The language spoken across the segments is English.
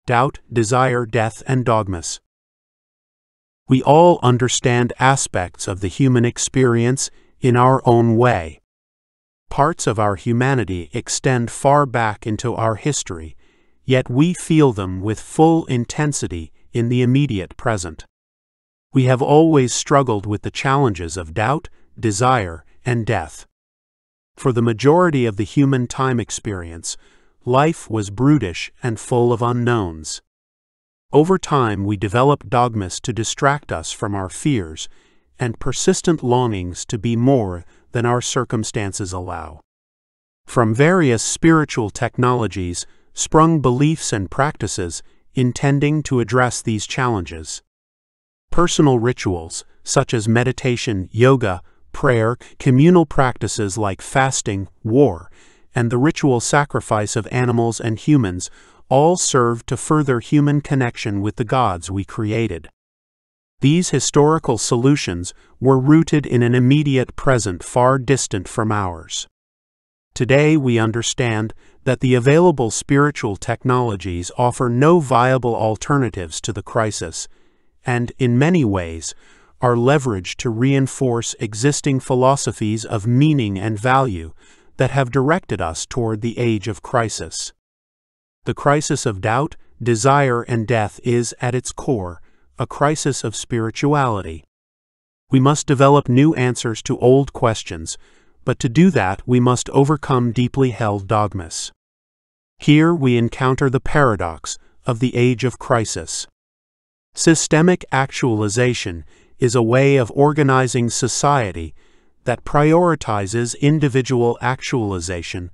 doubt, desire, death, and dogmas. We all understand aspects of the human experience in our own way. Parts of our humanity extend far back into our history, yet we feel them with full intensity in the immediate present. We have always struggled with the challenges of doubt, desire, and death. For the majority of the human time experience, life was brutish and full of unknowns. Over time, we developed dogmas to distract us from our fears and persistent longings to be more than our circumstances allow. From various spiritual technologies sprung beliefs and practices intending to address these challenges. Personal rituals, such as meditation, yoga, prayer, communal practices like fasting, war, and the ritual sacrifice of animals and humans all serve to further human connection with the gods we created. These historical solutions were rooted in an immediate present far distant from ours. Today we understand that the available spiritual technologies offer no viable alternatives to the crisis, and in many ways are leveraged to reinforce existing philosophies of meaning and value that have directed us toward the age of crisis. The crisis of doubt, desire, and death is, at its core, a crisis of spirituality. We must develop new answers to old questions, but to do that we must overcome deeply held dogmas. Here we encounter the paradox of the age of crisis. Systemic actualization is a way of organizing society that prioritizes individual actualization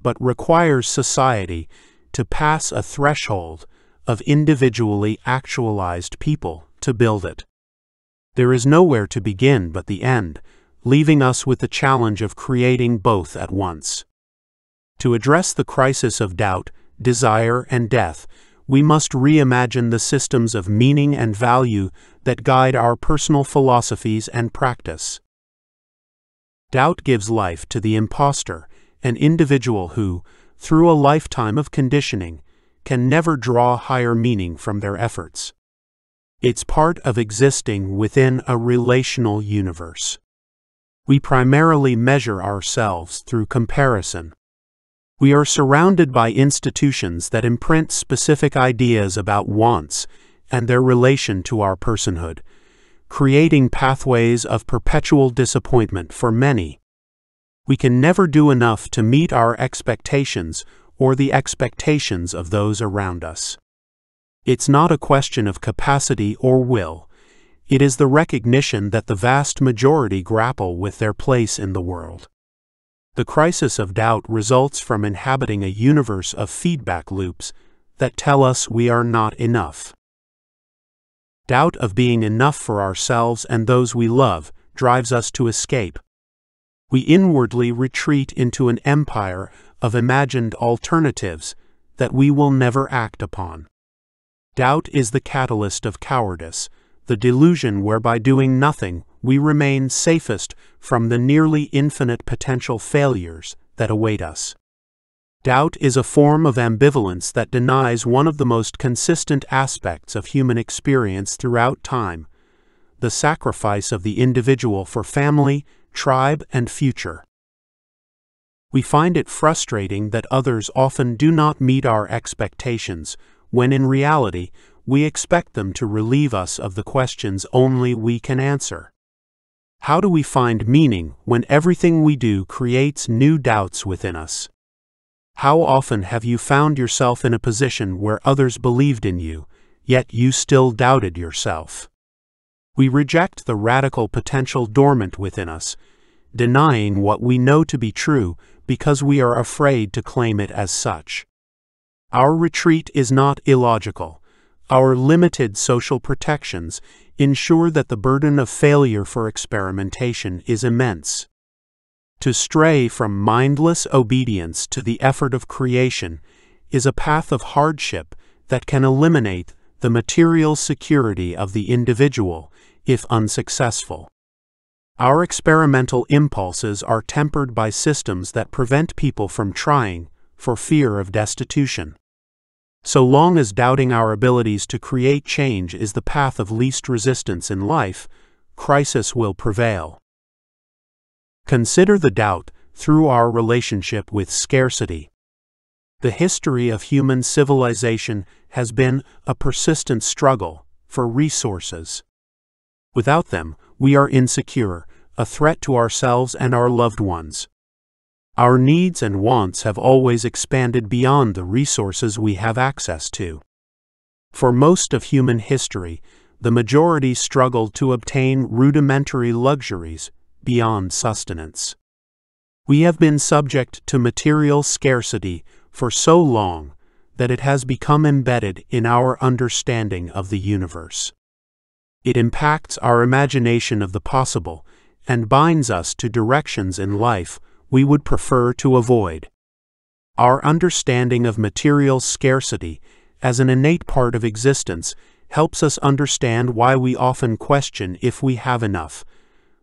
but requires society to pass a threshold of individually actualized people to build it. There is nowhere to begin but the end, leaving us with the challenge of creating both at once. To address the crisis of doubt, desire, and death, we must reimagine the systems of meaning and value that guide our personal philosophies and practice. Doubt gives life to the imposter, an individual who, through a lifetime of conditioning, can never draw higher meaning from their efforts. It's part of existing within a relational universe. We primarily measure ourselves through comparison. We are surrounded by institutions that imprint specific ideas about wants and their relation to our personhood, creating pathways of perpetual disappointment for many. We can never do enough to meet our expectations or the expectations of those around us. It's not a question of capacity or will. It is the recognition that the vast majority grapple with their place in the world. The crisis of doubt results from inhabiting a universe of feedback loops that tell us we are not enough. Doubt of being enough for ourselves and those we love drives us to escape. We inwardly retreat into an empire of imagined alternatives that we will never act upon. Doubt is the catalyst of cowardice, the delusion whereby doing nothing we remain safest from the nearly infinite potential failures that await us. Doubt is a form of ambivalence that denies one of the most consistent aspects of human experience throughout time, the sacrifice of the individual for family, tribe, and future. We find it frustrating that others often do not meet our expectations, when in reality we expect them to relieve us of the questions only we can answer. How do we find meaning when everything we do creates new doubts within us? How often have you found yourself in a position where others believed in you, yet you still doubted yourself? We reject the radical potential dormant within us, denying what we know to be true because we are afraid to claim it as such. Our retreat is not illogical. Our limited social protections ensure that the burden of failure for experimentation is immense. To stray from mindless obedience to the effort of creation is a path of hardship that can eliminate the material security of the individual if unsuccessful. Our experimental impulses are tempered by systems that prevent people from trying for fear of destitution. So long as doubting our abilities to create change is the path of least resistance in life, crisis will prevail. Consider the doubt through our relationship with scarcity. The history of human civilization has been a persistent struggle for resources. Without them, we are insecure, a threat to ourselves and our loved ones. Our needs and wants have always expanded beyond the resources we have access to. For most of human history, the majority struggled to obtain rudimentary luxuries beyond sustenance. We have been subject to material scarcity for so long that it has become embedded in our understanding of the universe. It impacts our imagination of the possible and binds us to directions in life we would prefer to avoid. Our understanding of material scarcity as an innate part of existence helps us understand why we often question if we have enough,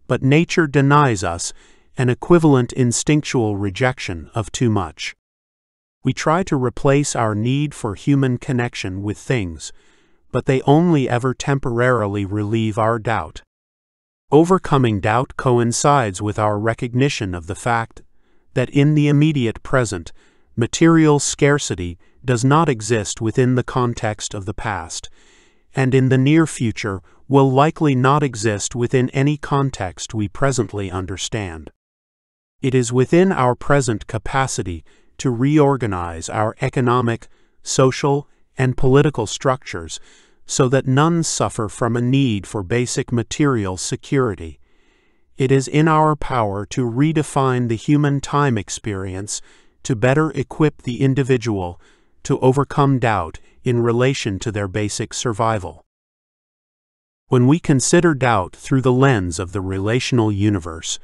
but nature denies us an equivalent instinctual rejection of too much. We try to replace our need for human connection with things, but they only ever temporarily relieve our doubt. Overcoming doubt coincides with our recognition of the fact that in the immediate present, material scarcity does not exist within the context of the past, and in the near future will likely not exist within any context we presently understand. It is within our present capacity to reorganize our economic, social, and political structures so that none suffer from a need for basic material security. It is in our power to redefine the human time experience to better equip the individual to overcome doubt in relation to their basic survival. When we consider doubt through the lens of the relational universe,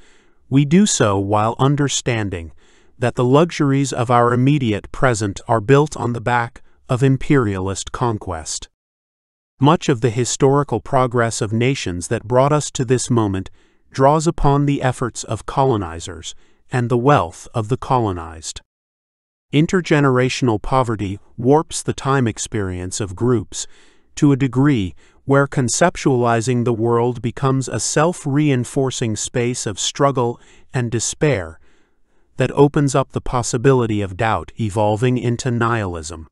we do so while understanding that the luxuries of our immediate present are built on the back of imperialist conquest. Much of the historical progress of nations that brought us to this moment draws upon the efforts of colonizers and the wealth of the colonized. Intergenerational poverty warps the time experience of groups to a degree where conceptualizing the world becomes a self-reinforcing space of struggle and despair that opens up the possibility of doubt evolving into nihilism.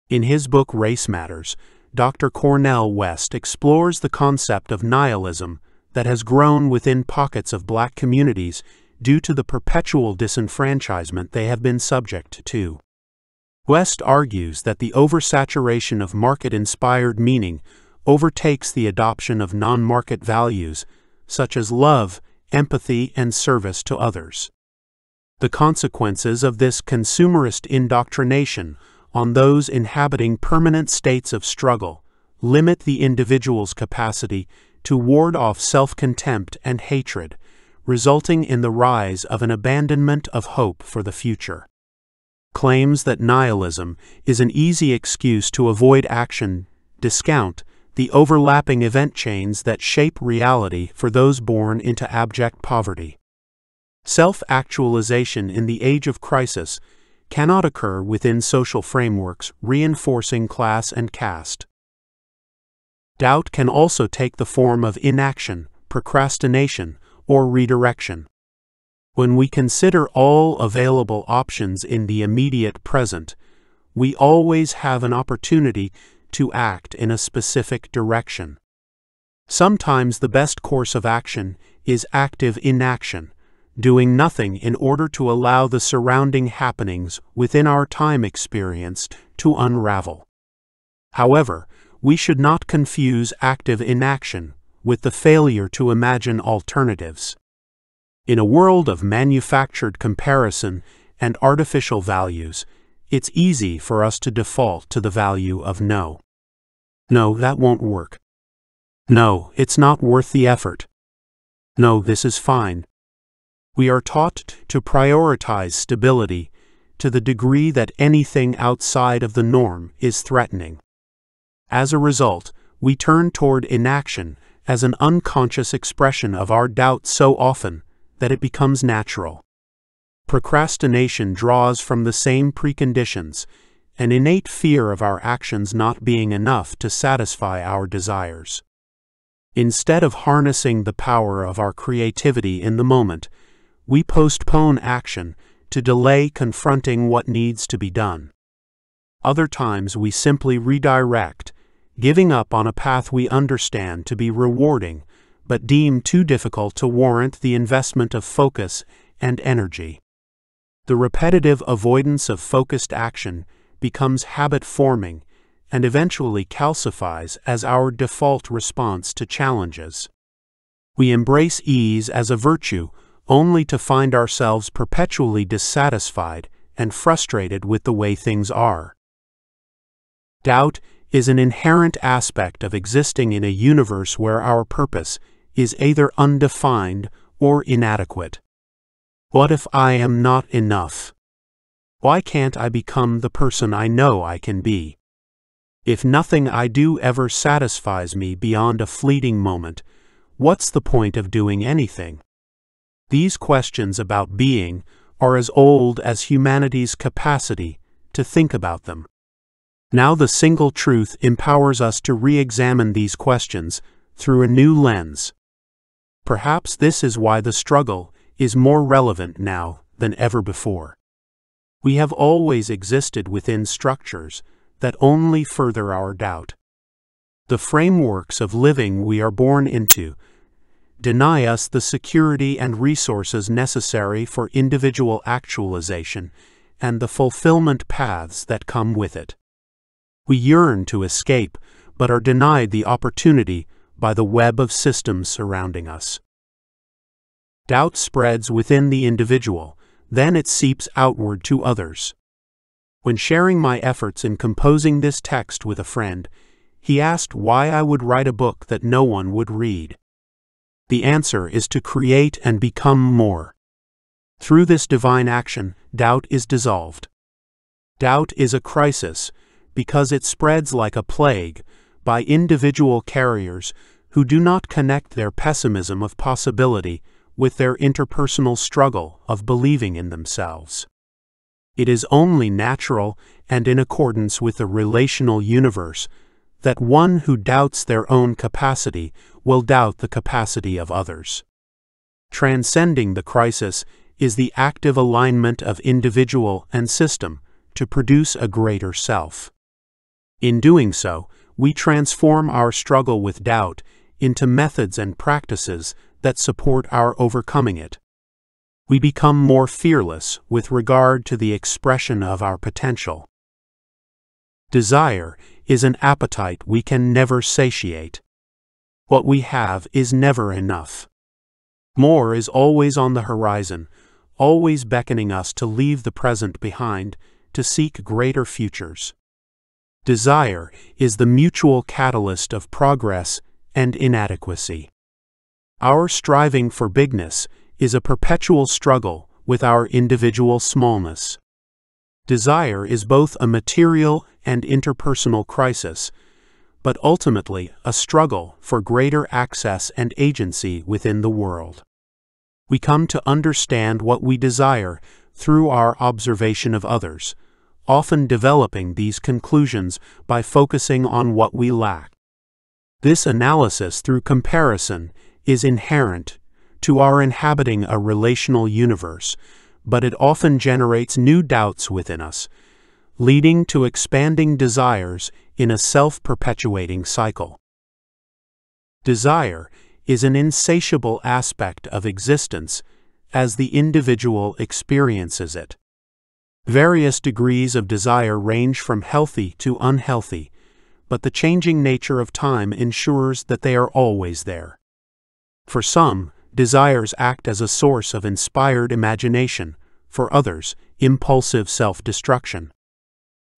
In his book Race Matters, Dr. Cornel West explores the concept of nihilism that has grown within pockets of Black communities due to the perpetual disenfranchisement they have been subject to. West argues that the oversaturation of market-inspired meaning overtakes the adoption of non-market values, such as love, empathy, and service to others. The consequences of this consumerist indoctrination on those inhabiting permanent states of struggle limit the individual's capacity to ward off self-contempt and hatred, resulting in the rise of an abandonment of hope for the future. Claims that nihilism is an easy excuse to avoid action discount the overlapping event chains that shape reality for those born into abject poverty. Self-actualization in the age of crisis cannot occur within social frameworks reinforcing class and caste. Doubt can also take the form of inaction, procrastination, or redirection. When we consider all available options in the immediate present, we always have an opportunity to act in a specific direction. Sometimes the best course of action is active inaction, doing nothing in order to allow the surrounding happenings within our time experience to unravel. However, we should not confuse active inaction with the failure to imagine alternatives. In a world of manufactured comparison and artificial values, it's easy for us to default to the value of no. No, that won't work. No, it's not worth the effort. No, this is fine. We are taught to prioritize stability to the degree that anything outside of the norm is threatening. As a result, we turn toward inaction as an unconscious expression of our doubt so often that it becomes natural. Procrastination draws from the same preconditions an innate fear of our actions not being enough to satisfy our desires. Instead of harnessing the power of our creativity in the moment, we postpone action to delay confronting what needs to be done. Other times we simply redirect, giving up on a path we understand to be rewarding but deem too difficult to warrant the investment of focus and energy. The repetitive avoidance of focused action becomes habit-forming and eventually calcifies as our default response to challenges. We embrace ease as a virtue only to find ourselves perpetually dissatisfied and frustrated with the way things are. Doubt is an inherent aspect of existing in a universe where our purpose is either undefined or inadequate. What if I am not enough? Why can't I become the person I know I can be? If nothing I do ever satisfies me beyond a fleeting moment, what's the point of doing anything? These questions about being are as old as humanity's capacity to think about them. Now the single truth empowers us to re-examine these questions through a new lens. Perhaps this is why the struggle is more relevant now than ever before. We have always existed within structures that only further our doubt. The frameworks of living we are born into deny us the security and resources necessary for individual actualization and the fulfillment paths that come with it. We yearn to escape, but are denied the opportunity by the web of systems surrounding us. Doubt spreads within the individual, then it seeps outward to others. When sharing my efforts in composing this text with a friend, he asked why I would write a book that no one would read. The answer is to create and become more. Through this divine action, doubt is dissolved. Doubt is a crisis because it spreads like a plague by individual carriers who do not connect their pessimism of possibility with their interpersonal struggle of believing in themselves. It is only natural and in accordance with the relational universe that one who doubts their own capacity will doubt the capacity of others. Transcending the crisis is the active alignment of individual and system to produce a greater self. In doing so, we transform our struggle with doubt into methods and practices that support our overcoming it. We become more fearless with regard to the expression of our potential. Desire is an appetite we can never satiate. What we have is never enough. More is always on the horizon, always beckoning us to leave the present behind, to seek greater futures. Desire is the mutual catalyst of progress and inadequacy. Our striving for bigness is a perpetual struggle with our individual smallness. Desire is both a material and interpersonal crisis, but ultimately a struggle for greater access and agency within the world. We come to understand what we desire through our observation of others, often developing these conclusions by focusing on what we lack. This analysis through comparison is inherent to our inhabiting a relational universe, but it often generates new doubts within us, leading to expanding desires in a self-perpetuating cycle. Desire is an insatiable aspect of existence as the individual experiences it. Various degrees of desire range from healthy to unhealthy, but the changing nature of time ensures that they are always there. For some, desires act as a source of inspired imagination, for others, impulsive self-destruction.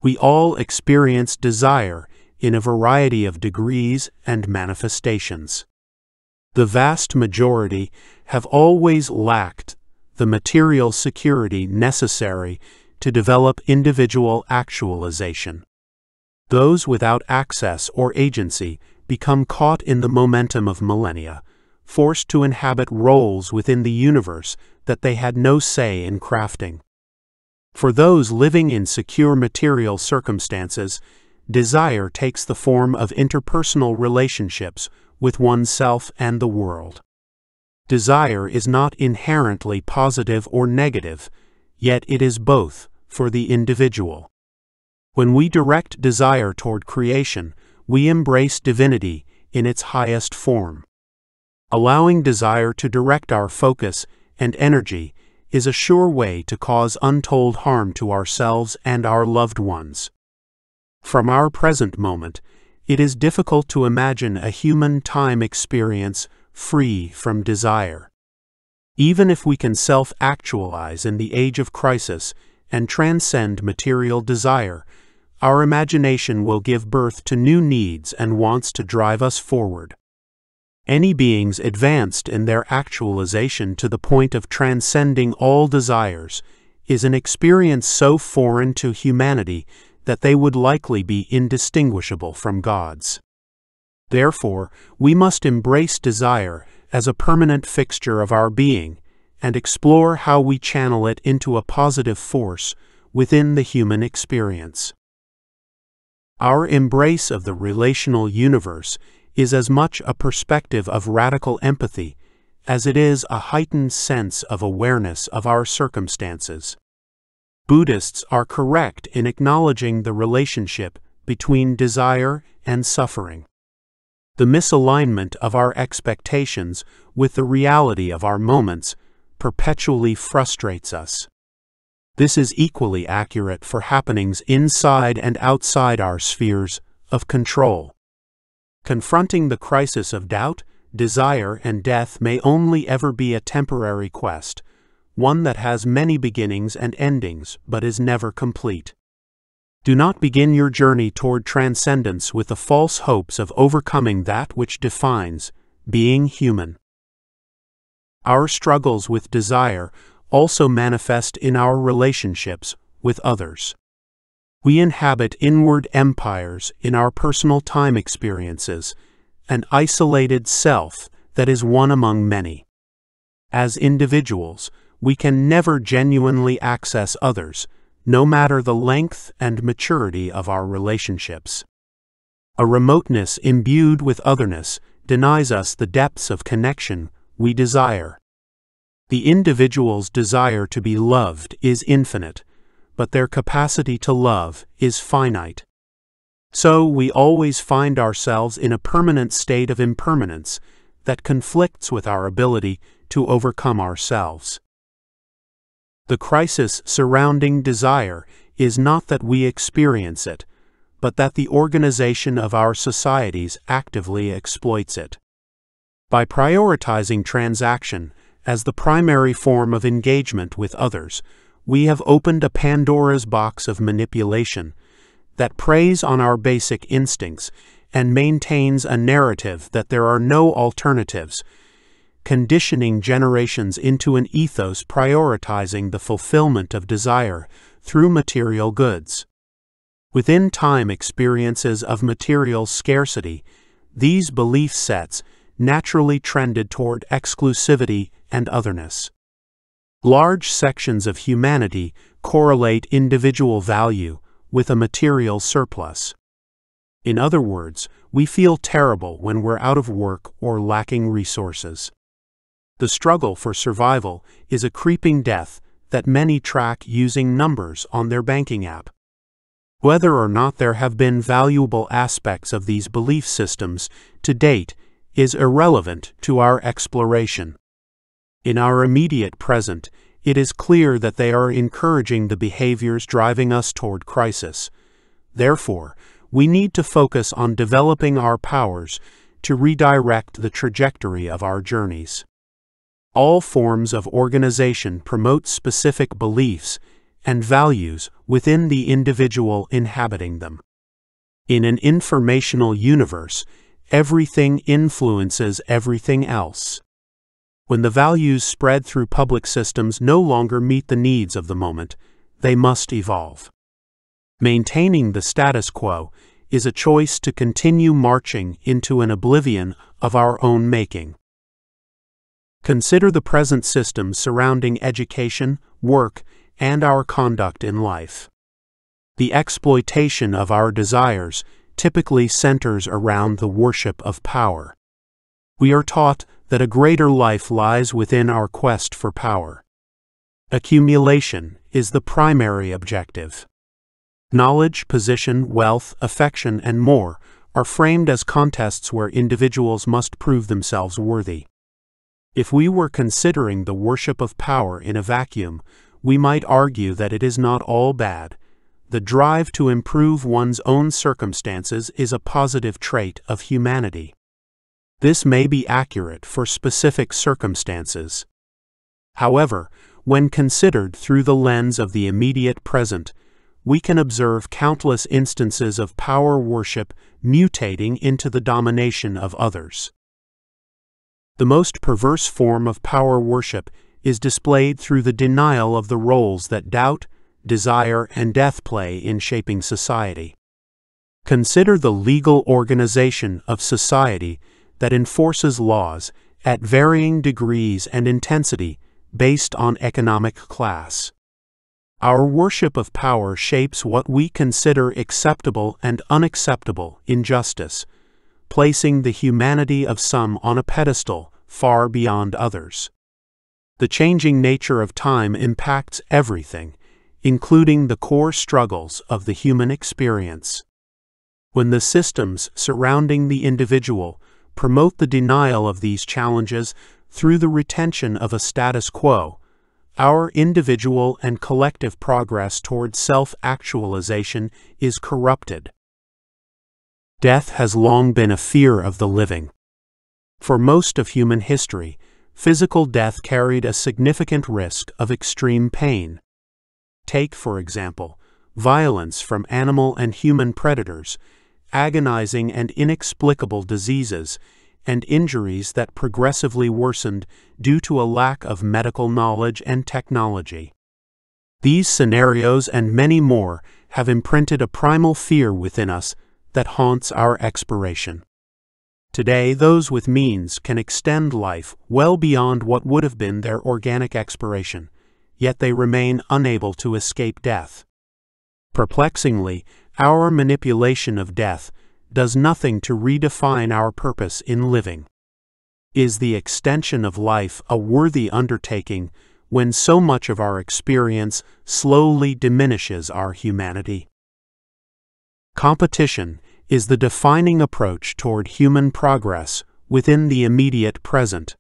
We all experience desire in a variety of degrees and manifestations. The vast majority have always lacked the material security necessary to develop individual actualization. Those without access or agency become caught in the momentum of millennia, forced to inhabit roles within the universe that they had no say in crafting. For those living in secure material circumstances, desire takes the form of interpersonal relationships with oneself and the world. Desire is not inherently positive or negative, yet it is both for the individual. When we direct desire toward creation, we embrace divinity in its highest form. Allowing desire to direct our focus and energy is a sure way to cause untold harm to ourselves and our loved ones. From our present moment, it is difficult to imagine a human time experience free from desire. Even if we can self-actualize in the age of crisis and transcend material desire, our imagination will give birth to new needs and wants to drive us forward. Any beings advanced in their actualization to the point of transcending all desires is an experience so foreign to humanity that they would likely be indistinguishable from gods. Therefore, we must embrace desire as a permanent fixture of our being and explore how we channel it into a positive force within the human experience. Our embrace of the relational universe is as much a perspective of radical empathy as it is a heightened sense of awareness of our circumstances. Buddhists are correct in acknowledging the relationship between desire and suffering. The misalignment of our expectations with the reality of our moments perpetually frustrates us. This is equally accurate for happenings inside and outside our spheres of control. Confronting the crisis of doubt, desire, and death may only ever be a temporary quest, one that has many beginnings and endings but is never complete. Do not begin your journey toward transcendence with the false hopes of overcoming that which defines being human. Our struggles with desire also manifest in our relationships with others. We inhabit inward empires in our personal time experiences, an isolated self that is one among many. As individuals, we can never genuinely access others, no matter the length and maturity of our relationships. A remoteness imbued with otherness denies us the depths of connection we desire. The individual's desire to be loved is infinite, but their capacity to love is finite. So we always find ourselves in a permanent state of impermanence that conflicts with our ability to overcome ourselves. The crisis surrounding desire is not that we experience it, but that the organization of our societies actively exploits it. By prioritizing transaction as the primary form of engagement with others, we have opened a Pandora's box of manipulation that preys on our basic instincts and maintains a narrative that there are no alternatives, conditioning generations into an ethos prioritizing the fulfillment of desire through material goods. Within time experiences of material scarcity, these belief sets naturally trended toward exclusivity and otherness. Large sections of humanity correlate individual value with a material surplus. In other words, we feel terrible when we're out of work or lacking resources. The struggle for survival is a creeping death that many track using numbers on their banking app. Whether or not there have been valuable aspects of these belief systems to date is irrelevant to our exploration. In our immediate present, it is clear that they are encouraging the behaviors driving us toward crisis. Therefore, we need to focus on developing our powers to redirect the trajectory of our journeys. All forms of organization promote specific beliefs and values within the individual inhabiting them. In an informational universe, everything influences everything else. When the values spread through public systems no longer meet the needs of the moment, they must evolve. Maintaining the status quo is a choice to continue marching into an oblivion of our own making. Consider the present systems surrounding education, work, and our conduct in life. The exploitation of our desires typically centers around the worship of power. We are taught that a greater life lies within our quest for power. Accumulation is the primary objective. Knowledge, position, wealth, affection, and more are framed as contests where individuals must prove themselves worthy. If we were considering the worship of power in a vacuum, we might argue that it is not all bad. The drive to improve one's own circumstances is a positive trait of humanity. This may be accurate for specific circumstances. However, when considered through the lens of the immediate present, we can observe countless instances of power worship mutating into the domination of others. The most perverse form of power worship is displayed through the denial of the roles that doubt, desire, and death play in shaping society. Consider the legal organization of society that enforces laws at varying degrees and intensity based on economic class. Our worship of power shapes what we consider acceptable and unacceptable injustice, placing the humanity of some on a pedestal far beyond others. The changing nature of time impacts everything, including the core struggles of the human experience. When the systems surrounding the individual promote the denial of these challenges through the retention of a status quo, our individual and collective progress toward self-actualization is corrupted. Death has long been a fear of the living. For most of human history, physical death carried a significant risk of extreme pain. Take, for example, violence from animal and human predators, agonizing and inexplicable diseases, and injuries that progressively worsened due to a lack of medical knowledge and technology. These scenarios and many more have imprinted a primal fear within us that haunts our expiration. Today, those with means can extend life well beyond what would have been their organic expiration, yet they remain unable to escape death. Perplexingly, our manipulation of death does nothing to redefine our purpose in living. Is the extension of life a worthy undertaking when so much of our experience slowly diminishes our humanity? Competition is the defining approach toward human progress within the immediate present.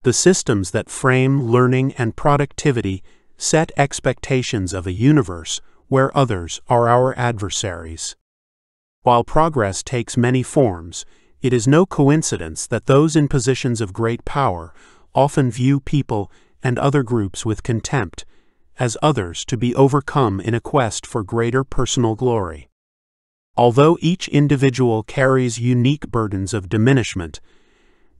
The systems that frame learning and productivity set expectations of a universe where others are our adversaries. While progress takes many forms, it is no coincidence that those in positions of great power often view people and other groups with contempt, as others to be overcome in a quest for greater personal glory. Although each individual carries unique burdens of diminishment,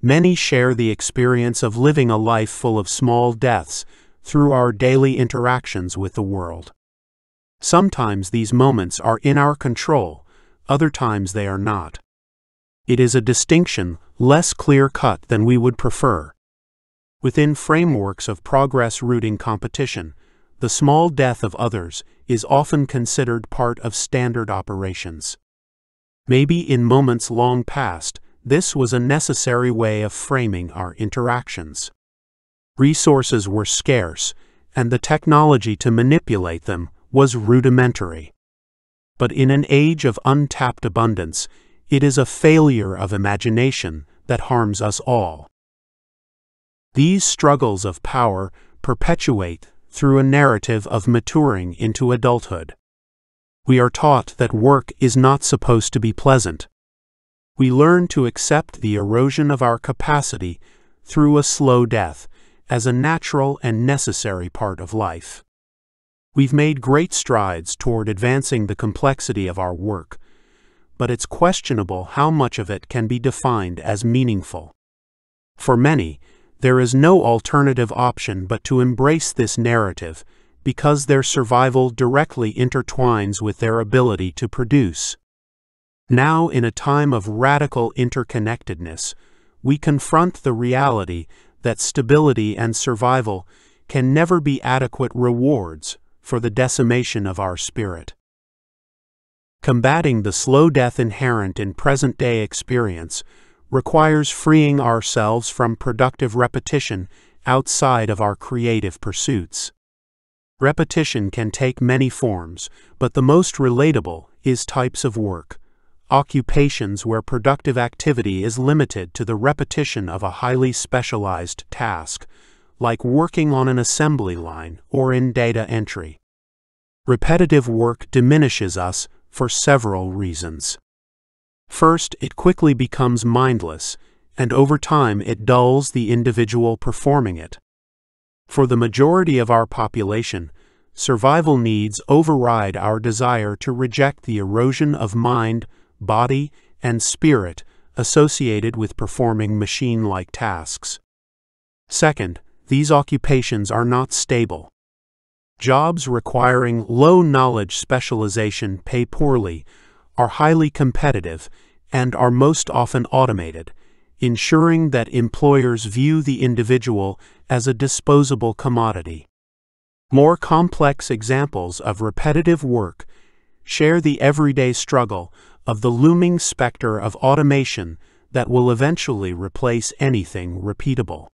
many share the experience of living a life full of small deaths through our daily interactions with the world. Sometimes these moments are in our control, other times they are not. It is a distinction less clear-cut than we would prefer. Within frameworks of progress rooting competition, the small death of others is often considered part of standard operations. Maybe in moments long past, this was a necessary way of framing our interactions. Resources were scarce, and the technology to manipulate them was rudimentary. But in an age of untapped abundance, it is a failure of imagination that harms us all. These struggles of power perpetuate through a narrative of maturing into adulthood. We are taught that work is not supposed to be pleasant. We learn to accept the erosion of our capacity through a slow death as a natural and necessary part of life. We've made great strides toward advancing the complexity of our work, but it's questionable how much of it can be defined as meaningful. For many, there is no alternative option but to embrace this narrative because their survival directly intertwines with their ability to produce. Now, in a time of radical interconnectedness, we confront the reality that stability and survival can never be adequate rewards for the decimation of our spirit. Combating the slow death inherent in present-day experience requires freeing ourselves from productive repetition outside of our creative pursuits. Repetition can take many forms, but the most relatable is types of work, occupations where productive activity is limited to the repetition of a highly specialized task, like working on an assembly line or in data entry. Repetitive work diminishes us for several reasons. First, it quickly becomes mindless, and over time it dulls the individual performing it. For the majority of our population, survival needs override our desire to reject the erosion of mind, body, and spirit associated with performing machine-like tasks. Second, these occupations are not stable. Jobs requiring low-knowledge specialization pay poorly, are highly competitive, and are most often automated, ensuring that employers view the individual as a disposable commodity. More complex examples of repetitive work share the everyday struggle of the looming specter of automation that will eventually replace anything repeatable.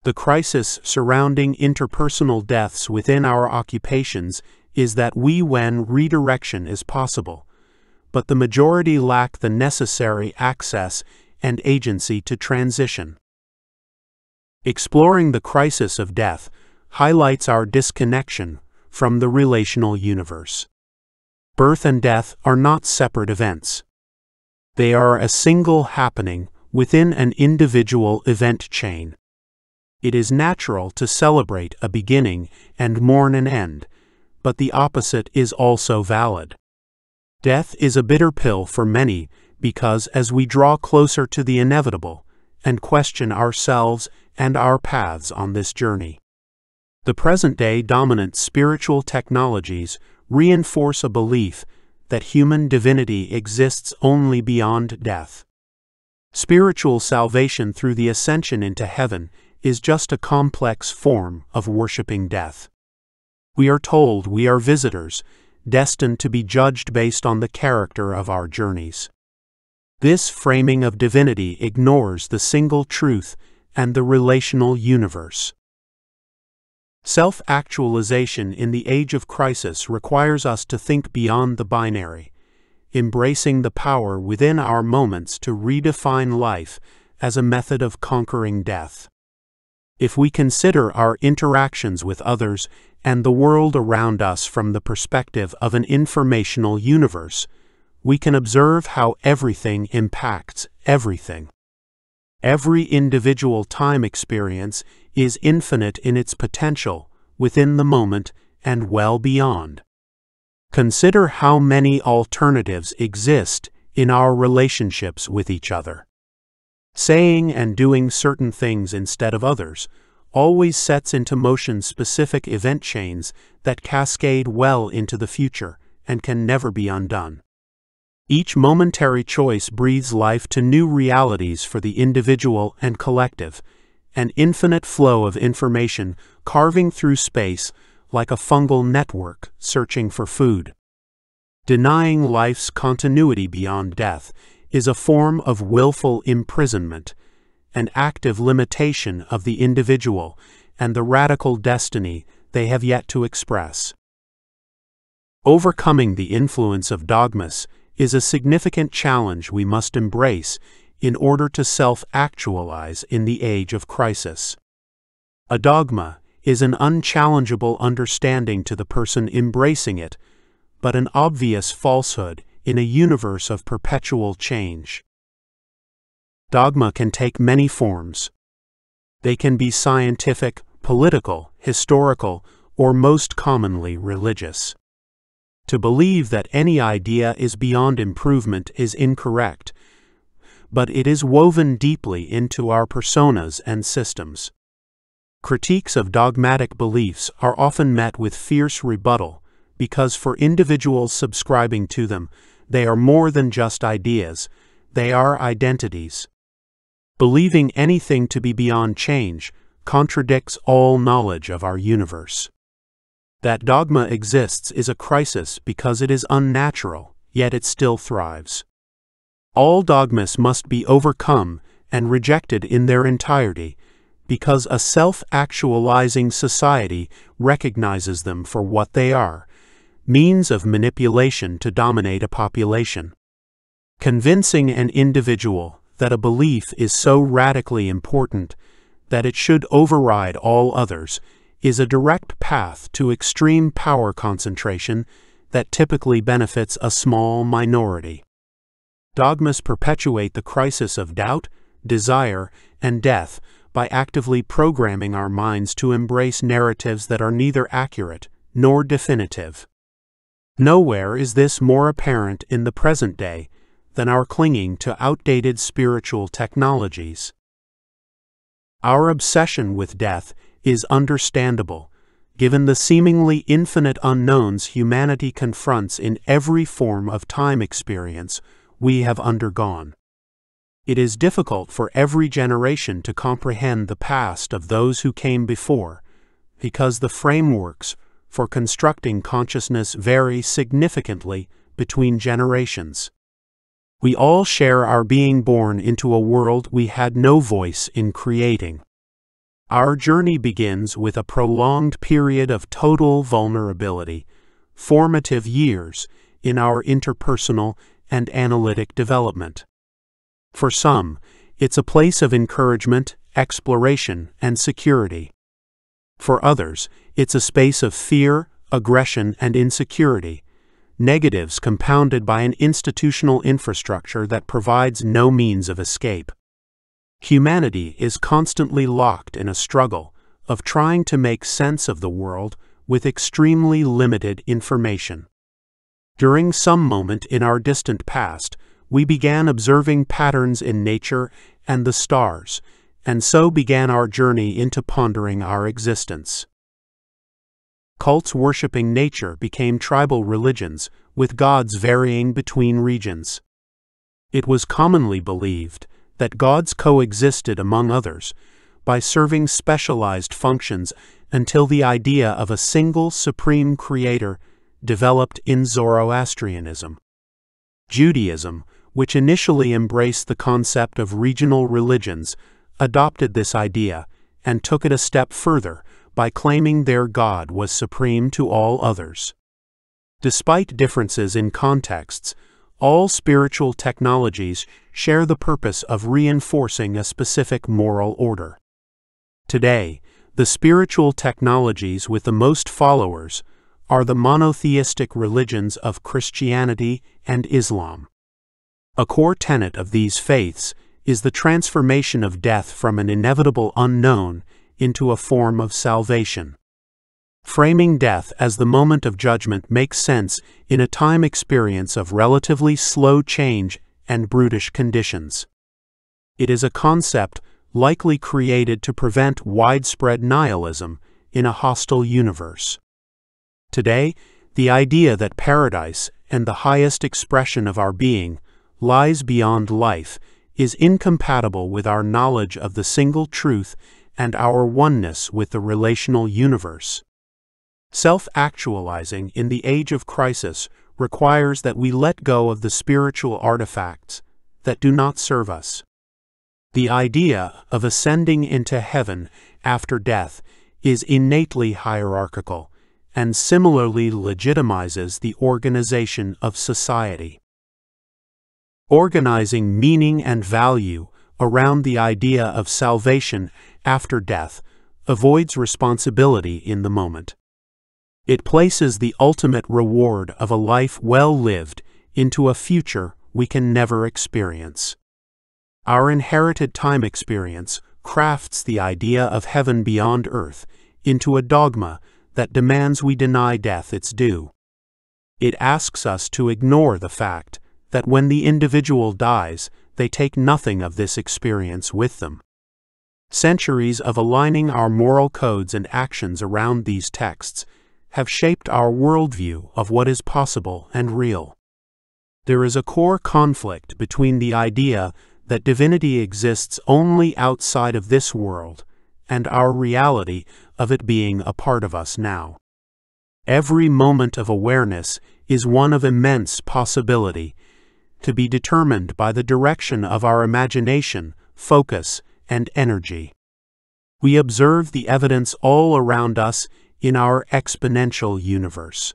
The crisis surrounding interpersonal deaths within our occupations is that when redirection is possible, but the majority lack the necessary access and agency to transition. Exploring the crisis of death highlights our disconnection from the relational universe. Birth and death are not separate events. They are a single happening within an individual event chain. It is natural to celebrate a beginning and mourn an end, but the opposite is also valid. Death is a bitter pill for many because as we draw closer to the inevitable and question ourselves and our paths on this journey, the present-day dominant spiritual technologies reinforce a belief that human divinity exists only beyond death. Spiritual salvation through the ascension into heaven is just a complex form of worshiping death. We are told we are visitors, destined to be judged based on the character of our journeys. This framing of divinity ignores the single truth and the relational universe. Self-actualization in the age of crisis requires us to think beyond the binary, embracing the power within our moments to redefine life as a method of conquering death. If we consider our interactions with others and the world around us from the perspective of an informational universe, we can observe how everything impacts everything. Every individual time experience is infinite in its potential within the moment and well beyond. Consider how many alternatives exist in our relationships with each other. Saying and doing certain things instead of others always sets into motion specific event chains that cascade well into the future and can never be undone. Each momentary choice breathes life to new realities for the individual and collective, an infinite flow of information carving through space like a fungal network searching for food. Denying life's continuity beyond death is a form of willful imprisonment, an active limitation of the individual and the radical destiny they have yet to express. Overcoming the influence of dogmas is a significant challenge we must embrace in order to self-actualize in the age of crisis. A dogma is an unchallengeable understanding to the person embracing it, but an obvious falsehood in a universe of perpetual change. Dogma can take many forms. They can be scientific, political, historical, or most commonly religious. To believe that any idea is beyond improvement is incorrect, but it is woven deeply into our personas and systems. Critiques of dogmatic beliefs are often met with fierce rebuttal because for individuals subscribing to them, they are more than just ideas, they are identities. Believing anything to be beyond change contradicts all knowledge of our universe. That dogma exists is a crisis because it is unnatural, yet it still thrives. All dogmas must be overcome and rejected in their entirety, because a self-actualizing society recognizes them for what they are, means of manipulation to dominate a population. Convincing an individual that a belief is so radically important that it should override all others is a direct path to extreme power concentration that typically benefits a small minority. Dogmas perpetuate the crisis of doubt, desire, and death by actively programming our minds to embrace narratives that are neither accurate nor definitive. Nowhere is this more apparent in the present day than our clinging to outdated spiritual technologies. Our obsession with death is understandable, given the seemingly infinite unknowns humanity confronts in every form of time experience we have undergone. It is difficult for every generation to comprehend the past of those who came before, because the frameworks for constructing consciousness vary significantly between generations. We all share our being born into a world we had no voice in creating. Our journey begins with a prolonged period of total vulnerability, formative years in our interpersonal and analytic development. For some, it's a place of encouragement, exploration, and security. For others, it's a space of fear, aggression, and insecurity, negatives compounded by an institutional infrastructure that provides no means of escape. Humanity is constantly locked in a struggle of trying to make sense of the world with extremely limited information. During some moment in our distant past, we began observing patterns in nature and the stars, and so began our journey into pondering our existence. Cults worshipping nature became tribal religions, with gods varying between regions. It was commonly believed that gods coexisted among others by serving specialized functions until the idea of a single supreme creator developed in Zoroastrianism. Judaism, which initially embraced the concept of regional religions, adopted this idea and took it a step further by claiming their God was supreme to all others. Despite differences in contexts, all spiritual technologies share the purpose of reinforcing a specific moral order. Today, the spiritual technologies with the most followers are the monotheistic religions of Christianity and Islam. A core tenet of these faiths is the transformation of death from an inevitable unknown into a form of salvation. Framing death as the moment of judgment makes sense in a time experience of relatively slow change and brutish conditions. It is a concept likely created to prevent widespread nihilism in a hostile universe. Today, the idea that paradise and the highest expression of our being lies beyond life is incompatible with our knowledge of the single truth and our oneness with the relational universe. Self-actualizing in the age of crisis requires that we let go of the spiritual artifacts that do not serve us. The idea of ascending into heaven after death is innately hierarchical and similarly legitimizes the organization of society. Organizing meaning and value around the idea of salvation after death avoids responsibility in the moment. It places the ultimate reward of a life well lived into a future we can never experience. Our inherited time experience crafts the idea of heaven beyond earth into a dogma that demands we deny death its due. It asks us to ignore the fact that when the individual dies, they take nothing of this experience with them. Centuries of aligning our moral codes and actions around these texts have shaped our worldview of what is possible and real. There is a core conflict between the idea that divinity exists only outside of this world and our reality of it being a part of us now. Every moment of awareness is one of immense possibility, to be determined by the direction of our imagination, focus, and energy. We observe the evidence all around us in our exponential universe.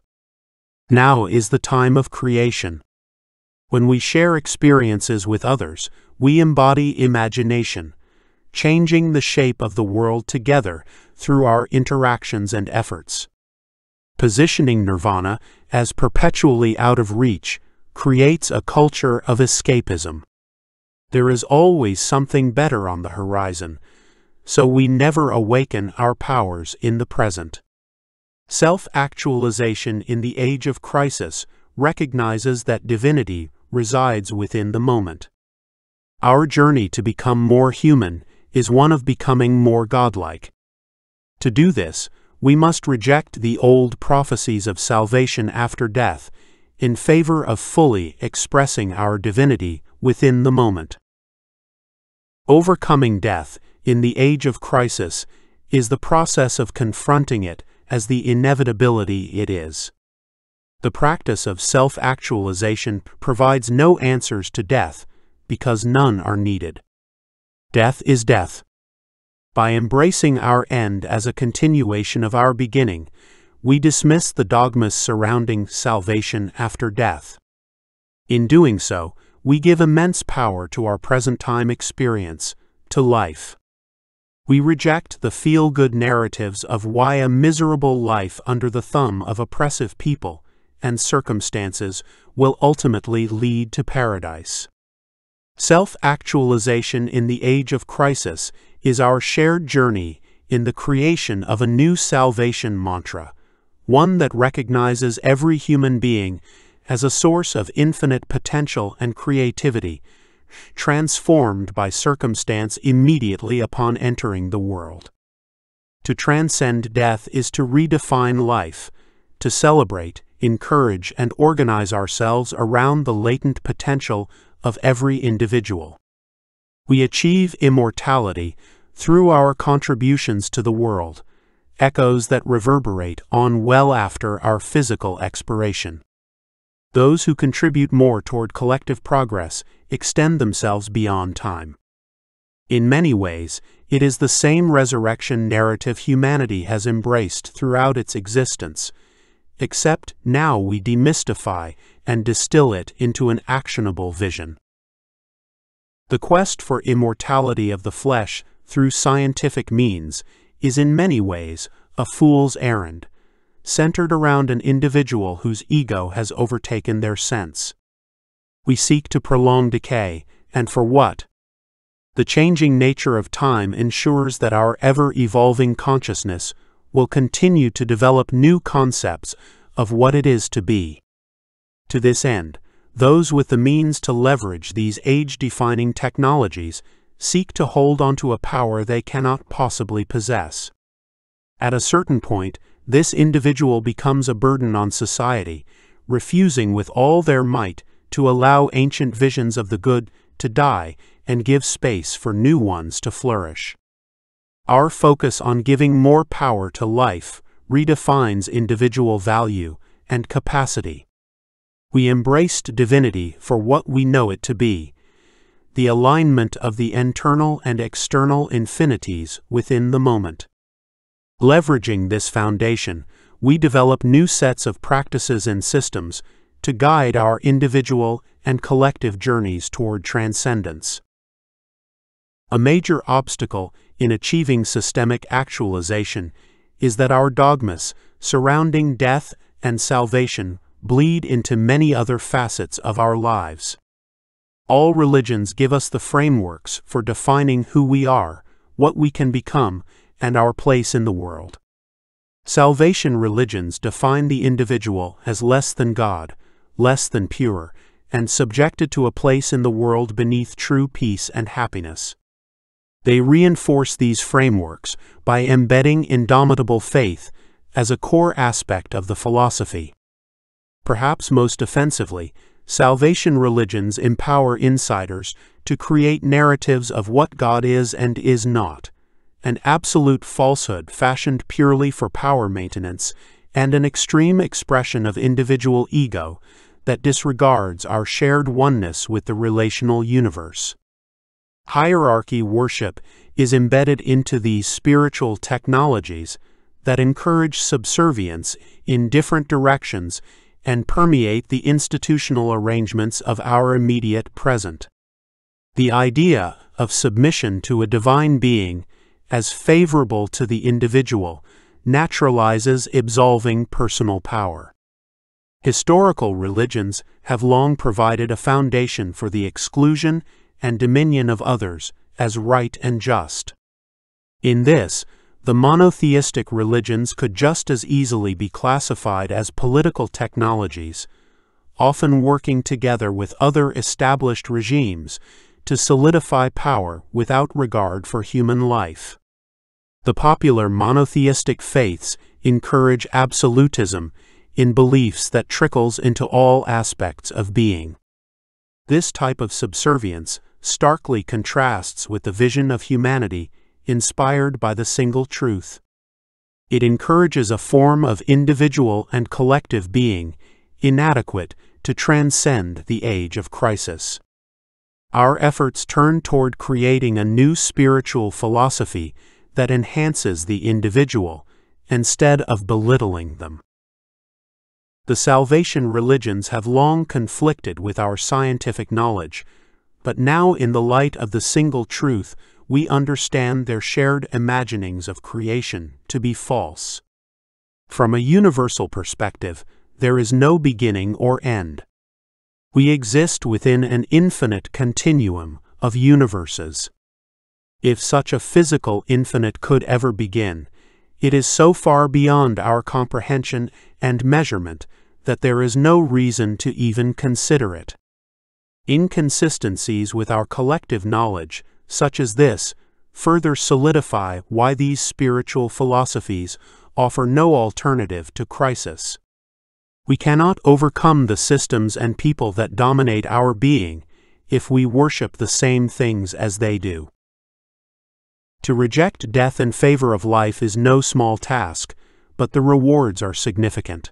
Now is the time of creation. When we share experiences with others, we embody imagination, changing the shape of the world together through our interactions and efforts. Positioning nirvana as perpetually out of reach creates a culture of escapism. There is always something better on the horizon, so we never awaken our powers in the present. Self-actualization in the age of crisis recognizes that divinity resides within the moment. Our journey to become more human is one of becoming more godlike. To do this, we must reject the old prophecies of salvation after death in favor of fully expressing our divinity within the moment. Overcoming death in the age of crisis is the process of confronting it as the inevitability it is. The practice of self-actualization provides no answers to death because none are needed. Death is death. By embracing our end as a continuation of our beginning, we dismiss the dogmas surrounding salvation after death. In doing so, we give immense power to our present-time experience, to life. We reject the feel-good narratives of why a miserable life under the thumb of oppressive people and circumstances will ultimately lead to paradise. Self-actualization in the age of crisis is our shared journey in the creation of a new salvation mantra, one that recognizes every human being as a source of infinite potential and creativity, transformed by circumstance immediately upon entering the world. To transcend death is to redefine life, to celebrate, encourage, and organize ourselves around the latent potential of every individual. We achieve immortality through our contributions to the world, echoes that reverberate on well after our physical expiration. Those who contribute more toward collective progress extend themselves beyond time. In many ways, it is the same resurrection narrative humanity has embraced throughout its existence, except now we demystify and distill it into an actionable vision. The quest for immortality of the flesh through scientific means is in many ways a fool's errand, centered around an individual whose ego has overtaken their sense. We seek to prolong decay, and for what? The changing nature of time ensures that our ever-evolving consciousness will continue to develop new concepts of what it is to be. To this end, those with the means to leverage these age-defining technologies seek to hold onto a power they cannot possibly possess. At a certain point, this individual becomes a burden on society, refusing with all their might to allow ancient visions of the good to die and give space for new ones to flourish. Our focus on giving more power to life redefines individual value and capacity. We embraced divinity for what we know it to be, the alignment of the internal and external infinities within the moment. Leveraging this foundation, we develop new sets of practices and systems to guide our individual and collective journeys toward transcendence. A major obstacle in achieving systemic actualization is that our dogmas surrounding death and salvation bleed into many other facets of our lives. All religions give us the frameworks for defining who we are, what we can become, and our place in the world. Salvation religions define the individual as less than God, less than pure, and subjected to a place in the world beneath true peace and happiness. They reinforce these frameworks by embedding indomitable faith as a core aspect of the philosophy. Perhaps most offensively, salvation religions empower insiders to create narratives of what God is and is not, an absolute falsehood fashioned purely for power maintenance, and an extreme expression of individual ego that disregards our shared oneness with the relational universe. Hierarchy worship is embedded into these spiritual technologies that encourage subservience in different directions and permeate the institutional arrangements of our immediate present. The idea of submission to a divine being as favorable to the individual naturalizes absolving personal power. Historical religions have long provided a foundation for the exclusion and dominion of others as right and just. In this, the monotheistic religions could just as easily be classified as political technologies, often working together with other established regimes to solidify power without regard for human life. The popular monotheistic faiths encourage absolutism in beliefs that trickles into all aspects of being. This type of subservience starkly contrasts with the vision of humanity inspired by the single truth. It encourages a form of individual and collective being inadequate to transcend the age of crisis. Our efforts turn toward creating a new spiritual philosophy that enhances the individual instead of belittling them. The salvation religions have long conflicted with our scientific knowledge, but now in the light of the single truth, we understand their shared imaginings of creation to be false. From a universal perspective, there is no beginning or end. We exist within an infinite continuum of universes. If such a physical infinite could ever begin, it is so far beyond our comprehension and measurement that there is no reason to even consider it. Inconsistencies with our collective knowledge, such as this, further solidify why these spiritual philosophies offer no alternative to crisis. We cannot overcome the systems and people that dominate our being if we worship the same things as they do. To reject death in favor of life is no small task, but the rewards are significant.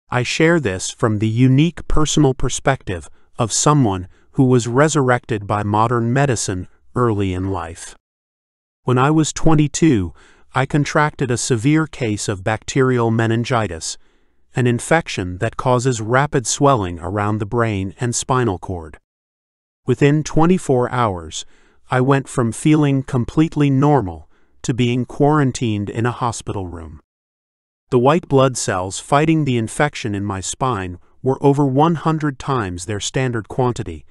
I share this from the unique personal perspective of someone who was resurrected by modern medicine early in life. When I was 22, I contracted a severe case of bacterial meningitis, an infection that causes rapid swelling around the brain and spinal cord. Within 24 hours, I went from feeling completely normal to being quarantined in a hospital room. The white blood cells fighting the infection in my spine were over 100 times their standard quantity,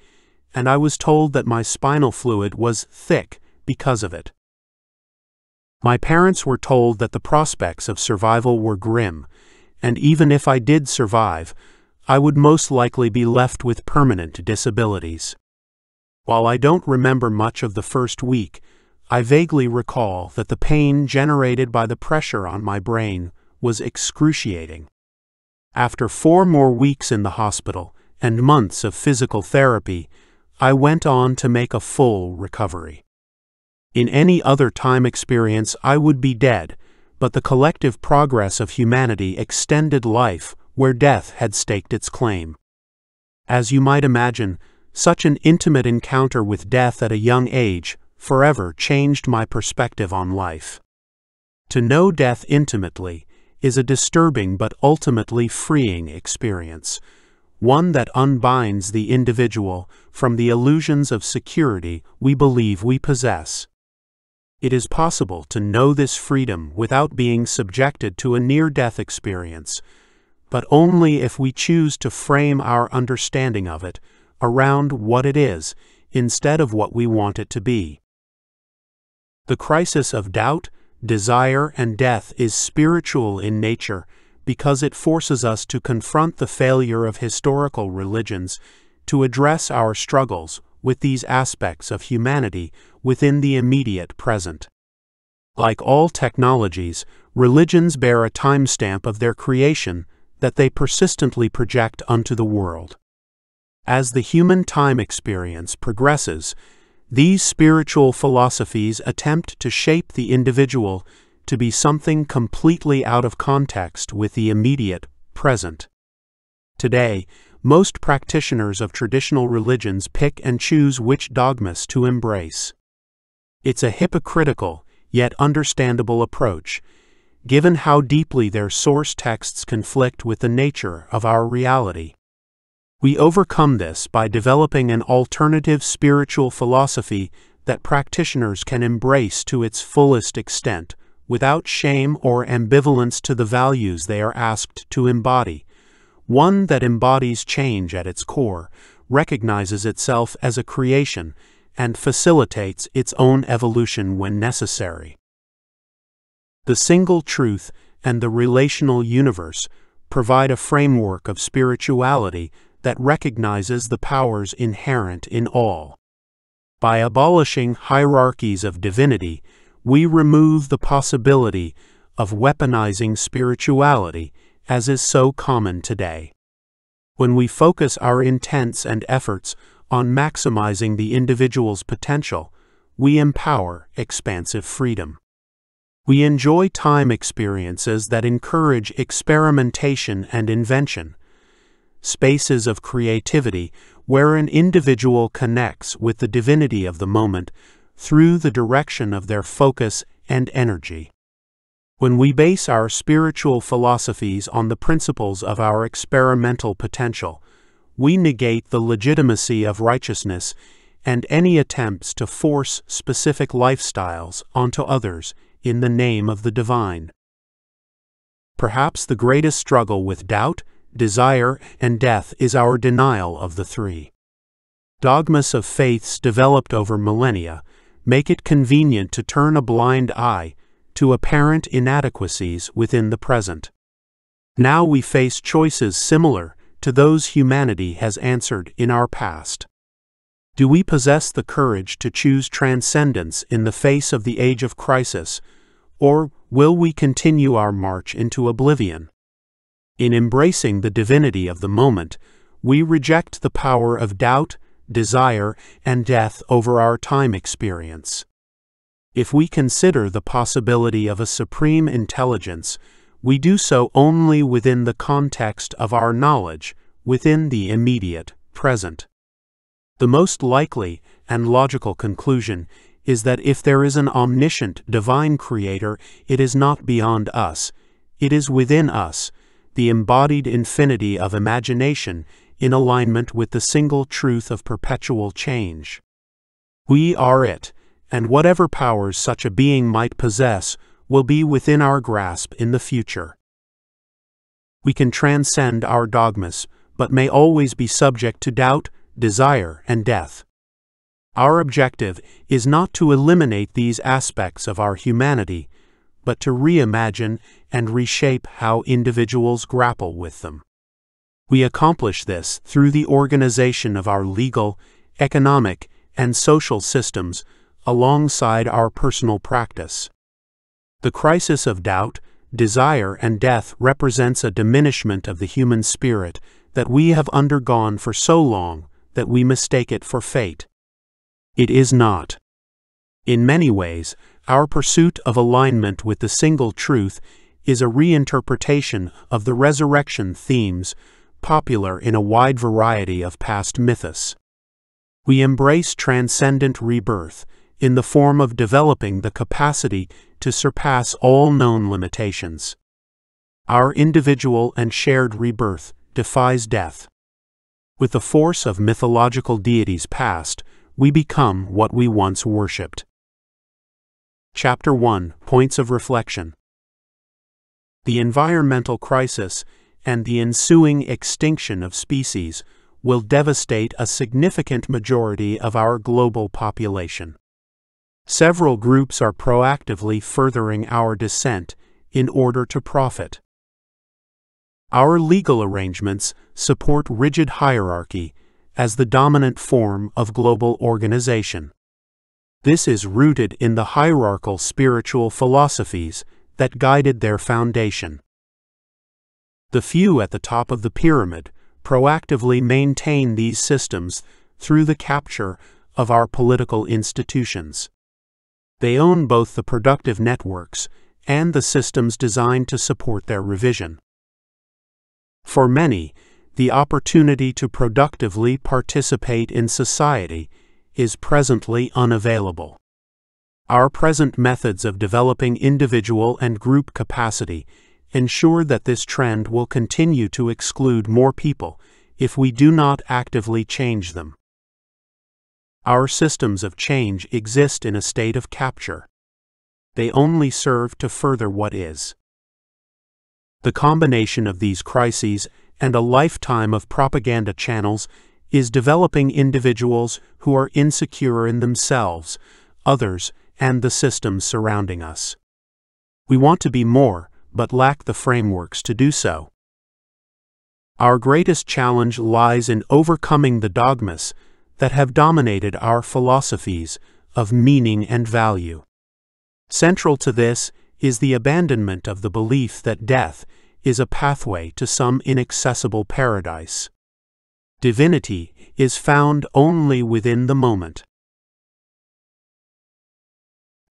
and I was told that my spinal fluid was thick because of it. My parents were told that the prospects of survival were grim, and even if I did survive, I would most likely be left with permanent disabilities. While I don't remember much of the first week, I vaguely recall that the pain generated by the pressure on my brain was excruciating. After 4 more weeks in the hospital and months of physical therapy, I went on to make a full recovery. In any other time experience, I would be dead, but the collective progress of humanity extended life where death had staked its claim. As you might imagine, such an intimate encounter with death at a young age forever changed my perspective on life. To know death intimately is a disturbing but ultimately freeing experience, one that unbinds the individual from the illusions of security we believe we possess. It is possible to know this freedom without being subjected to a near-death experience, but only if we choose to frame our understanding of it around what it is instead of what we want it to be. The crisis of doubt, desire, and death is spiritual in nature because it forces us to confront the failure of historical religions to address our struggles with these aspects of humanity within the immediate present. Like all technologies, religions bear a timestamp of their creation that they persistently project onto the world. As the human time experience progresses, These spiritual philosophies attempt to shape the individual to be something completely out of context with the immediate present. Today, most practitioners of traditional religions pick and choose which dogmas to embrace. It's a hypocritical, yet understandable approach, given how deeply their source texts conflict with the nature of our reality. We overcome this by developing an alternative spiritual philosophy that practitioners can embrace to its fullest extent, without shame or ambivalence to the values they are asked to embody. One that embodies change at its core, recognizes itself as a creation, and facilitates its own evolution when necessary. The single truth and the relational universe provide a framework of spirituality that recognizes the powers inherent in all. By abolishing hierarchies of divinity, we remove the possibility of weaponizing spirituality, as is so common today. When we focus our intents and efforts on maximizing the individual's potential, we empower expansive freedom. We enjoy time experiences that encourage experimentation and invention, spaces of creativity where an individual connects with the divinity of the moment through the direction of their focus and energy. When we base our spiritual philosophies on the principles of our experimental potential, we negate the legitimacy of righteousness and any attempts to force specific lifestyles onto others in the name of the divine. Perhaps the greatest struggle with doubt, desire, and death is our denial of the three. Dogmas of faiths developed over millennia make it convenient to turn a blind eye to apparent inadequacies within the present. Now we face choices similar to those humanity has answered in our past. Do we possess the courage to choose transcendence in the face of the age of crisis, or will we continue our march into oblivion? In embracing the divinity of the moment, we reject the power of doubt, desire, and death over our time experience. If we consider the possibility of a supreme intelligence, we do so only within the context of our knowledge, within the immediate present. The most likely and logical conclusion is that if there is an omniscient divine creator, it is not beyond us, it is within us, the embodied infinity of imagination in alignment with the single truth of perpetual change. We are it, and whatever powers such a being might possess will be within our grasp in the future. We can transcend our dogmas, but may always be subject to doubt, desire, and death. Our objective is not to eliminate these aspects of our humanity, but to reimagine and reshape how individuals grapple with them. We accomplish this through the organization of our legal, economic, and social systems alongside our personal practice. The crisis of doubt, desire, and death represents a diminishment of the human spirit that we have undergone for so long that we mistake it for fate. It is not. In many ways, our pursuit of alignment with the single truth is a reinterpretation of the resurrection themes popular in a wide variety of past mythos. We embrace transcendent rebirth in the form of developing the capacity to surpass all known limitations. Our individual and shared rebirth defies death. With the force of mythological deities past, we become what we once worshipped. Chapter 1: Points of Reflection. The environmental crisis and the ensuing extinction of species will devastate a significant majority of our global population. Several groups are proactively furthering our descent in order to profit. Our legal arrangements support rigid hierarchy as the dominant form of global organization. This is rooted in the hierarchical spiritual philosophies that guided their foundation. The few at the top of the pyramid proactively maintain these systems through the capture of our political institutions. They own both the productive networks and the systems designed to support their revision. For many, the opportunity to productively participate in society is presently unavailable. Our present methods of developing individual and group capacity ensure that this trend will continue to exclude more people if we do not actively change them. Our systems of change exist in a state of capture. They only serve to further what is. The combination of these crises and a lifetime of propaganda channels is developing individuals who are insecure in themselves, others, and the systems surrounding us. We want to be more, but lack the frameworks to do so. Our greatest challenge lies in overcoming the dogmas that have dominated our philosophies of meaning and value. Central to this is the abandonment of the belief that death is a pathway to some inaccessible paradise. Divinity is found only within the moment.